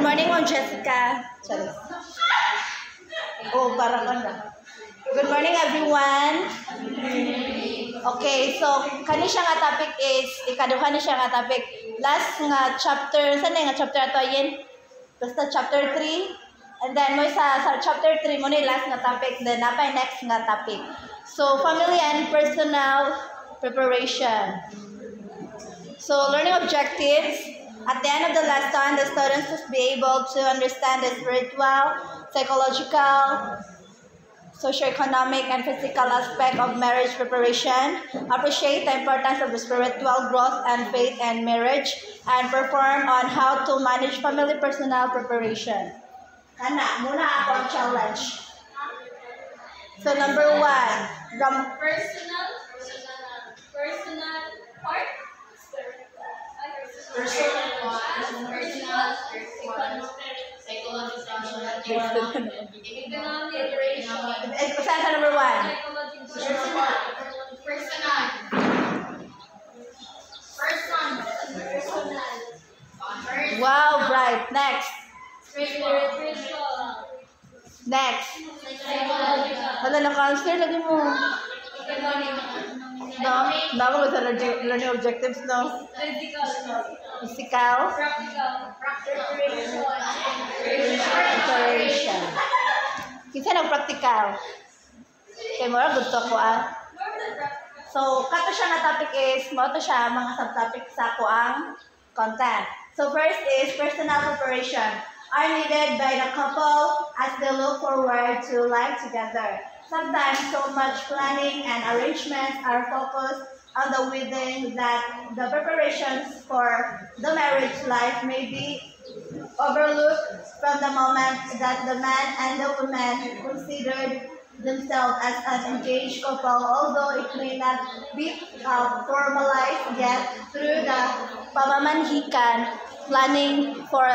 Good morning, Ma'am Jessica. Sorry. Oh, parang ano. Good morning, everyone. Okay, so kani siya nga topic is ikaduha ni siya nga topic. Last nga chapter, saan nga chapter ato ayin? Basta chapter 3. And then mo sa chapter 3 mo ni last nga topic, then napay next nga topic. So family and personal preparation. So learning objectives. At the end of the lesson, the students must be able to understand the spiritual, psychological, socioeconomic, and physical aspect of marriage preparation, appreciate the importance of the spiritual growth and faith and marriage, and perform on how to manage family personal preparation. Kana, muna ako ang challenge. So number 1, personal part. Personal, psychological, Saan sa number 1? Wow, bright. Next. Next. Wala na cancer, lagi mo. No? Dama ko sa learning objectives, no? Physical. Preparation. Kinsa nag-practical? Kaya mo rin, gusto ko So, kato siya nga topic is, mo to siya mga subtopic sa ko ang content. So, first is personal preparation are needed by the couple as they look forward to life together. Sometimes so much planning and arrangements are focused on the wedding that the preparations for the marriage life may be overlooked from the moment that the man and the woman considered themselves as an engaged couple, although it may not be formalized yet through the pamamanhikan planning for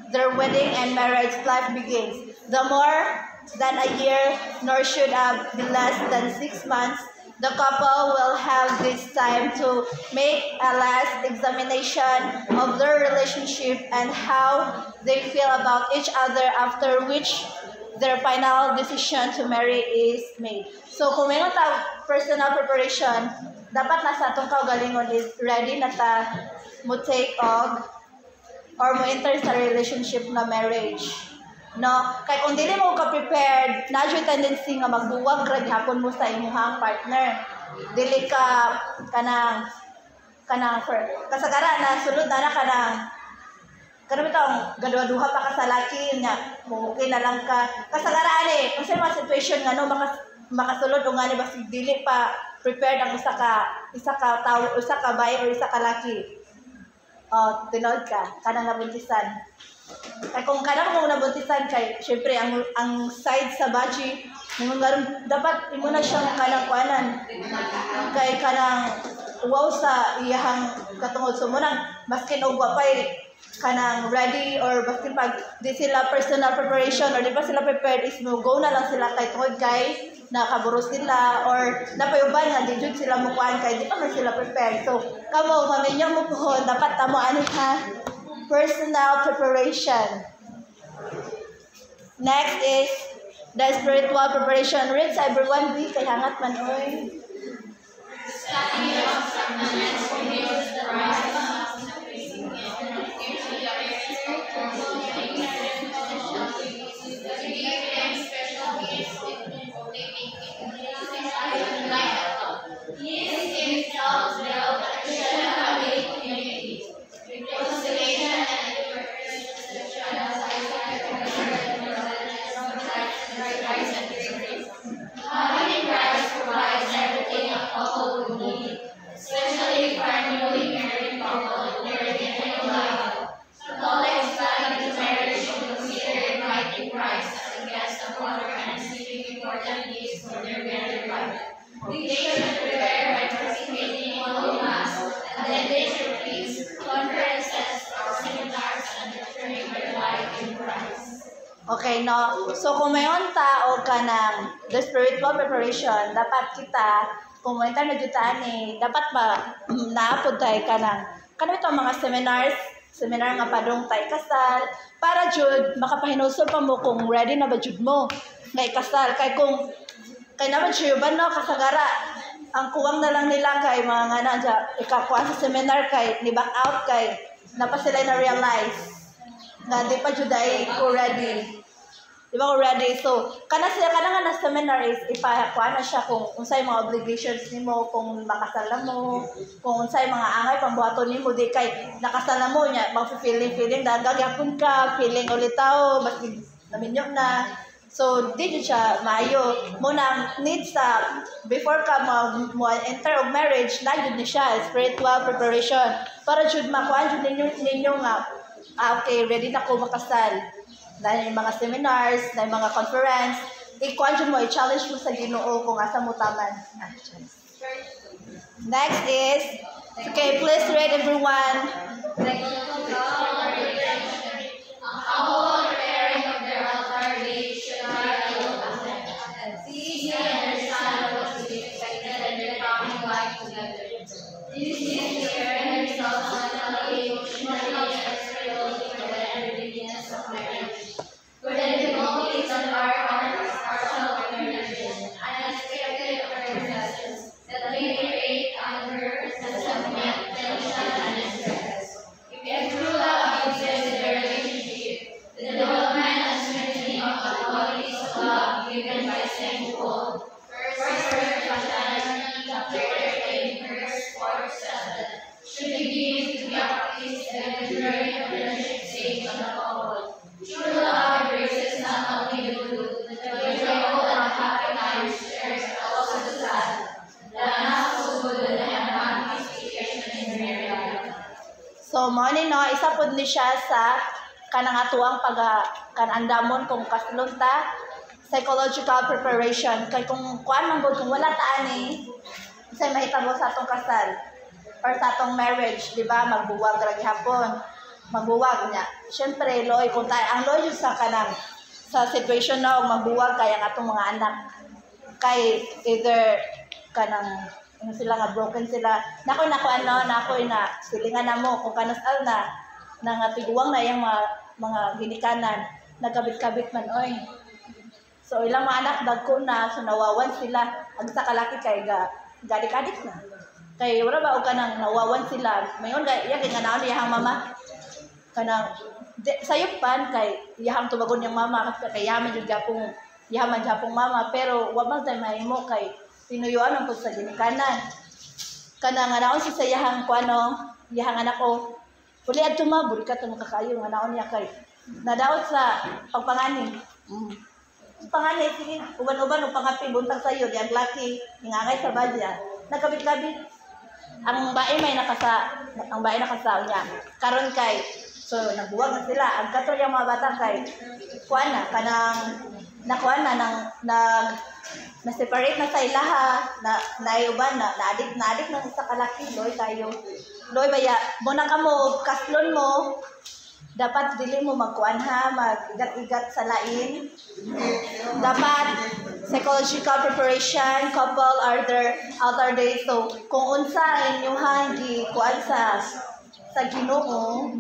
their wedding and marriage life begins. The more than a year, nor should be less than 6 months, the couple will have this time to make a last examination of their relationship and how they feel about each other, after which their final decision to marry is made. So kung mayroon ta personal preparation, dapat nasa atong kaugalingon is ready na ta mo take or mo enter sa relationship na marriage. No, kay kung dili mo ka prepared, na jud tendency nga magbuwag ra gihapon mo sa imong partner. Dili ka kanang kasagaran na sulod na kanang bitong gaduha pa ka sa laki nya, okay na lang ka. Kasagaran kasi mga situation nga no makasulod o nga ni basi dili pa prepared ang isa ka tao, isa ka bae o isa ka laki. Tinod ka kanang nabuntisan. Kaya kung kanang mo nabuntisan kay syempre ang side sa baji dapat imo na siyang kanang kuanan kay kanang wow sa iyang katungod sumunang maskin og wapay kanang ready or baskin pag di sila personal preparation or di pa sila prepared is mo go na lang sila kay tungod guys nakaburos sila or napayuban nga di jud sila mo kuan kay di pa man sila prepared. So kamo maminyo mo pohon dapat tamo ani ha personal preparation. Next is the spiritual preparation. Read sa everyone week kay hangat man oy. Study of sacraments reveals the rise of Okay, no? So, kung mayroon tao ka ng the spiritual preparation, dapat kita, kung mayroon na jutaan dapat ba naapod tayo ka ng, kanito mga seminars seminar nga padung tay kasal para jud makapahinusol pa mo kung ready na ba jud mo nga ikasal kay kung kay naman siya ba no kasagara ang kuwang na lang nila kay mga nga na ikakuha sa seminar kay ni back out kay napa sila na realize nga di pa jud ay ko ready. Di ba ko ready? So, kana nga na seminar is ipakuha na siya kung unsay mga obligations nimo, kung makasal na mo, kung unsay mga angay pambuhaton nimo di kay nakasal na mo nya, mag-feeling dagag yapon ka, feeling ulit tao, mas naminyo na. So, di siya maayo. Muna need sa before ka enter of marriage, na jud ni siya spiritual preparation para jud makuha jud ninyo nga okay, ready na ko makasal. Dahil yung mga seminars, dahil mga conference, i-question mo, i-challenge mo sa Ginoo kung asa mo taman. Next is, okay, please read everyone. So, mo ni no, isa pod ni siya sa kanang atuang kanandamon kung kaslon ta psychological preparation kay kung kuan man kung wala ta ani say mahitabo sa atong kasal or sa atong marriage, di ba? Magbuwag ra gihapon. Magbuwag niya. Syempre, loy kung ang loy sa kanang sa situation na magbuwag kay ang atong mga anak kay either kanang sila nga broken sila nakoy na silingan na mo kung kanasal na nga tiguang na yung mga ginikanan nagkabit-kabit man oy. So ilang mga anak dagko na so nawawan sila ag sa kalaki kay gadik-adik na kay wala ba og kanang nawawan sila mayon iya kay nganaon iyang mama kanang sayupan kay iyang tubagon yung mama kay yaman jud japong mama pero wa man tay mahimo kay tinuyuan ang pud sa ginikanan kana nga naon si sayahang kuano iyang anak ko uli adto mabur ka tong kakayo nga naon niya kay nadaot sa pagpangani pangani sige uban-uban og pangapi buntag sayo di ang laki ingangay sa badya nagkabit-kabit ang bae nakasa niya karon kay so nagbuwag na sila ang kato yung mga bata kay kuan na kanang nakuan na nang na-separate na sa ilaha na naiuban na adik na sa kalaki loy tayo loy baya mo na kamo kaslon mo dapat dili mo magkuan ha mag-igat-igat sa lain dapat psychological preparation couple other days so kung unsa inyong kuan sa Ginoo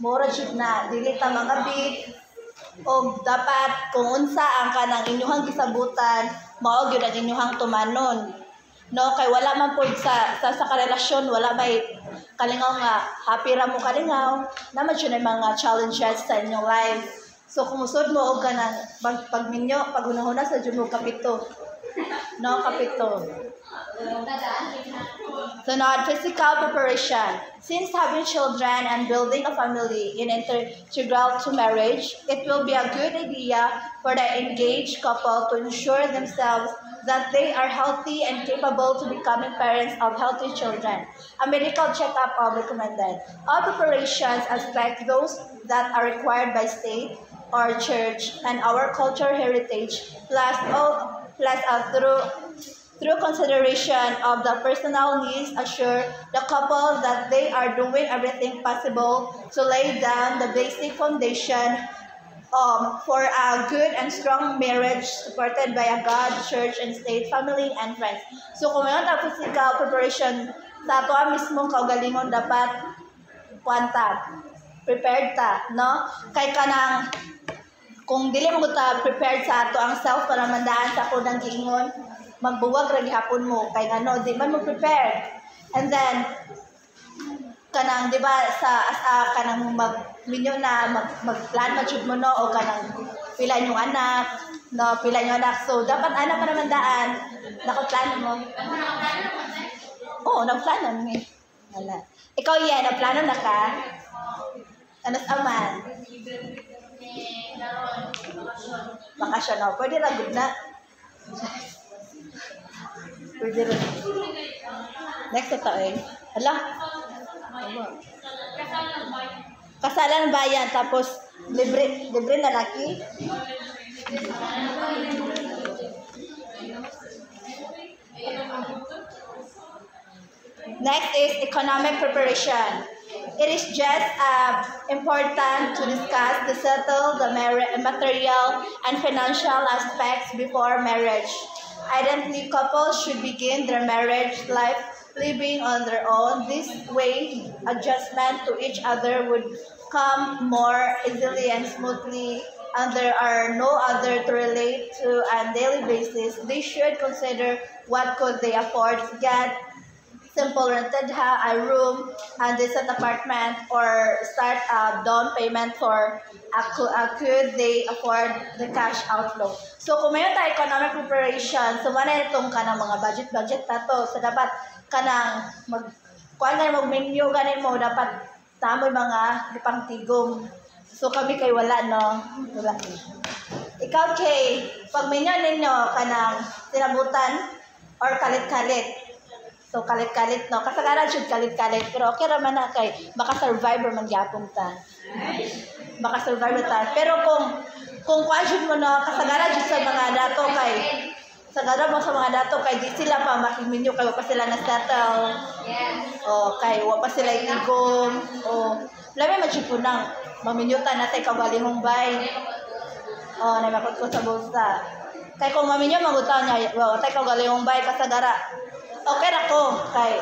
mura jud na dili ta magabit o dapat kung unsa ang kanang inyuhang gisabutan mao gyud ang inyuhang tumanon no kay wala man pud sa karelasyon wala bay kalingaw nga happy ra mo kalingaw naman jud ay mga challenges sa inyong life so kumusod mo og kanang pagminyo paghunahuna sa jud mo kapito no kapito. So now, physical preparation. Since having children and building a family is integral to marriage, it will be a good idea for the engaged couple to ensure themselves that they are healthy and capable to becoming parents of healthy children. A medical checkup is recommended. All preparations aspect those that are required by state or church and our cultural heritage, plus through consideration of the personal needs, assure the couple that they are doing everything possible to lay down the basic foundation for a good and strong marriage supported by a God, church, and state, family, and friends. So kung mayroon tayo physical preparation sa ato mismong kaugalingon dapat kuanta, prepared ta, no? Kay kanang kung dili mo ta prepared sa ato ang self para mandaan sa ako ng giingon, magbuwag ra gihapon mo kay ngano di man mo prepared. And then kanang di ba sa kanang minyo na magplan ma-jud mo no o kanang pila yung anak, no, pila yung anak. So dapat ana para mandaan, nakaplano mo. Oo, nagplano ni. Wala. Ikaw yan, nagplano na ka? Ano sa aman? Bakasyon, no? Pwede ra good na. Pwede ra. Next ito eh. Hala. Kasalan bayan, tapos libre na laki. Next is economic preparation. It is just important to discuss to settle the material and financial aspects before marriage. Ideally, couples should begin their marriage life living on their own. This way, adjustment to each other would come more easily and smoothly, and there are no other to relate to on a daily basis. They should consider what could they afford to get. Simple rented a room and decent apartment, or start a down payment for could they afford the cash outflow. So kung mayroon tayo economic preparation, so mana itong kanang mga budget tato. So dapat kanang mag-menu ganin mo, dapat tamoy mga lipang tigom. So kami kay wala no. Wala. Ikaw kay pag menu ninyo kanang sinabutan or kalit-kalit. So kalit-kalit no, kasagaran should kalit-kalit, pero okay raman na kay maka-survivor man gyapon ta. Maka-survivor ta. Pero kung question mo no, kasagaran jud sa mga dato kay sagara mo sa mga dato kay di sila pa makiminyo kay wa pa sila na-settle. O kay wa pa sila itigom. O labi man jud punang maminyutan natay kabalingong bay. O namakot ko sa bulsa. Kay kung maminyo magutaw niya, wa tay kabalingong bay kasagara. Okay ra ko kay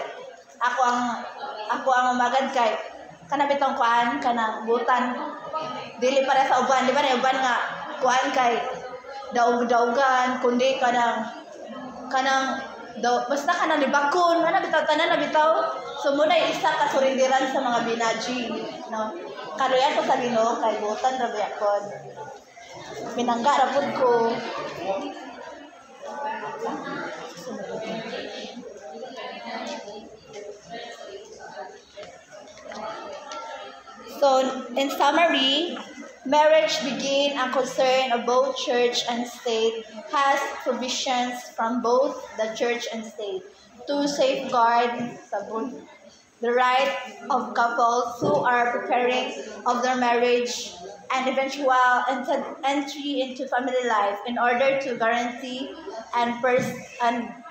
ako ang umagad kay kana bitong kuan kana butan dili para sa uban, di ba na uban nga kuan kay daog-daogan kundi kanang basta kanang libakon ana bitaw tanan na bitaw. So muna isa ka surindiran sa mga binaji no, karoyan ko sa Ginoo kay butan ra gyapon pinangga ra pud ko. So, in summary, marriage being a concern of both church and state has provisions from both the church and state to safeguard the right of couples who are preparing of their marriage and eventual entry into family life in order to guarantee and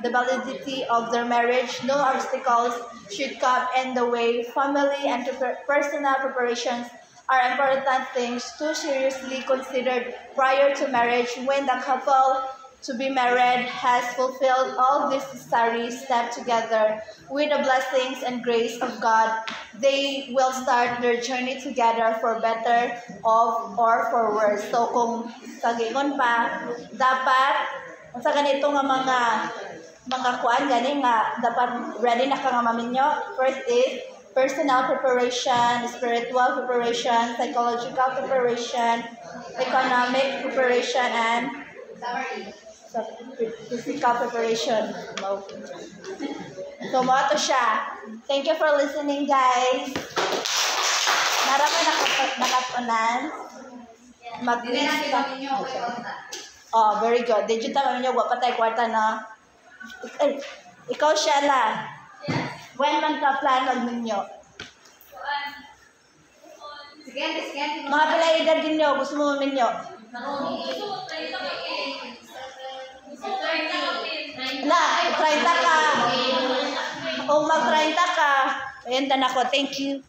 the validity of their marriage. No obstacles should come in the way. Family and personal preparations are important things to seriously considered prior to marriage. When the couple to be married has fulfilled all these necessary steps together with the blessings and grace of God, they will start their journey together for better or for worse. So kung sa gingon pa, dapat sa ganito nga mga kuan gani nga dapat ready na ka nga maminyo. First is personal preparation, spiritual preparation, psychological preparation, economic preparation, and physical preparation. So, mo to siya. Thank you for listening, guys. Naramay nakatunan. Mag-list ka. Oh, very good. Digital kami nyo, wapa tayo kwarta na. Ikaw siya lang. When man ka plan ninyo? Mga pala edad din nyo, gusto mo ninyo? Na, 30 ka. O mag-30 ka. Ayan, dan ako. Thank you.